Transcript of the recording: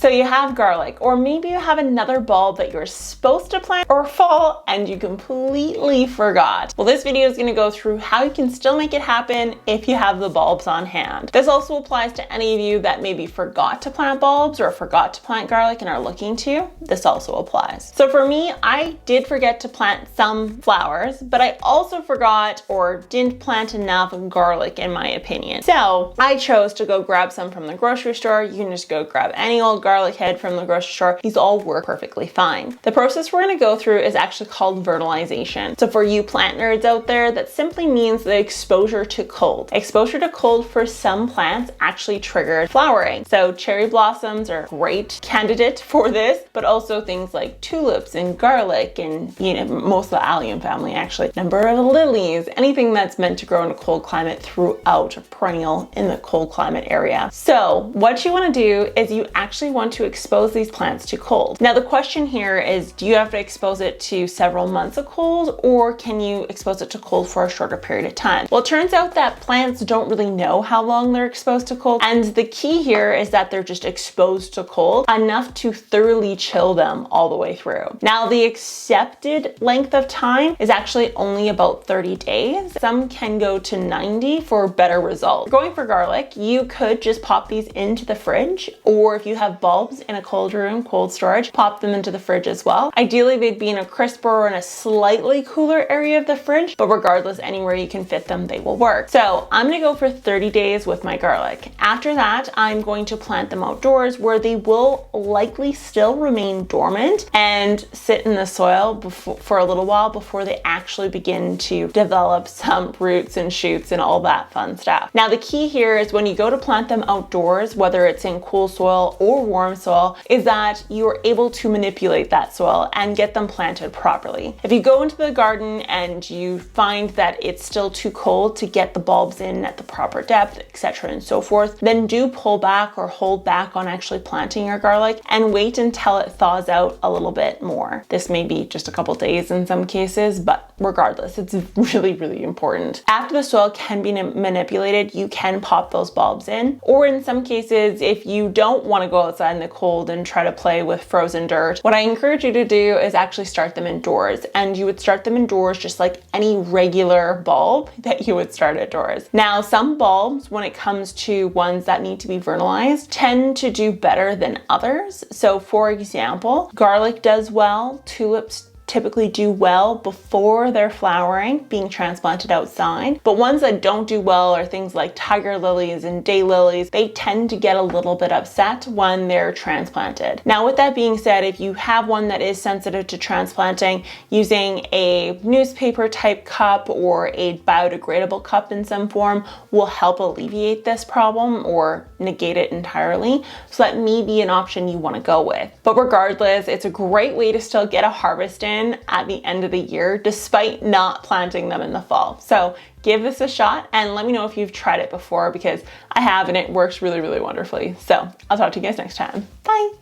So you have garlic, or maybe you have another bulb that you're supposed to plant or fall and you completely forgot. Well, this video is going to go through how you can still make it happen if you have the bulbs on hand. This also applies to any of you that maybe forgot to plant bulbs or forgot to plant garlic and are looking to. This also applies. So for me, I did forget to plant some flowers, but I also forgot or didn't plant enough garlic in my opinion. So I chose to go grab some from the grocery store. You can just go grab any old garlic head from the grocery store. These all work perfectly fine. The process we're going to go through is actually called vernalization. So for you plant nerds out there, that simply means the exposure to cold. Exposure to cold for some plants actually triggered flowering. So cherry blossoms are a great candidate for this, but also things like tulips and garlic and, you know, most of the allium family actually, number of lilies, anything that's meant to grow in a cold climate throughout a perennial in the cold climate area. So what you want to do is you actually want to expose these plants to cold. Now the question here is, do you have to expose it to several months of cold, or can you expose it to cold for a shorter period of time? Well, it turns out that plants don't really know how long they're exposed to cold, and the key here is that they're just exposed to cold enough to thoroughly chill them all the way through. Now the accepted length of time is actually only about 30 days. Some can go to 90 for better results. Going for garlic, you could just pop these into the fridge, or if you have bulbs in a cold room, cold storage, pop them into the fridge as well. Ideally, they'd be in a crisper or in a slightly cooler area of the fridge, but regardless, anywhere you can fit them, they will work. So I'm gonna go for 30 days with my garlic. After that, I'm going to plant them outdoors where they will likely still remain dormant and sit in the soil for a little while before they actually begin to develop some roots and shoots and all that fun stuff. Now, the key here is when you go to plant them outdoors, whether it's in cool soil or warm soil, is that you're able to manipulate that soil and get them planted properly. If you go into the garden and you find that it's still too cold to get the bulbs in at the proper depth, etc. and so forth, then do pull back or hold back on actually planting your garlic and wait until it thaws out a little bit more. This may be just a couple days in some cases, but regardless, it's really, really important. After the soil can be manipulated, you can pop those bulbs in, or in some cases, if you don't want to go outside in the cold and try to play with frozen dirt, what I encourage you to do is actually start them indoors, and you would start them indoors just like any regular bulb that you would start outdoors. Now, some bulbs, when it comes to ones that need to be vernalized, tend to do better than others. So for example, garlic does well, tulips typically do well before they're flowering, being transplanted outside. But ones that don't do well are things like tiger lilies and daylilies. They tend to get a little bit upset when they're transplanted. Now, with that being said, if you have one that is sensitive to transplanting, using a newspaper type cup or a biodegradable cup in some form will help alleviate this problem or negate it entirely. So that may be an option you want to go with. But regardless, it's a great way to still get a harvest in at the end of the year, despite not planting them in the fall. So give this a shot and let me know if you've tried it before, because I have and it works really, really wonderfully. So I'll talk to you guys next time. Bye.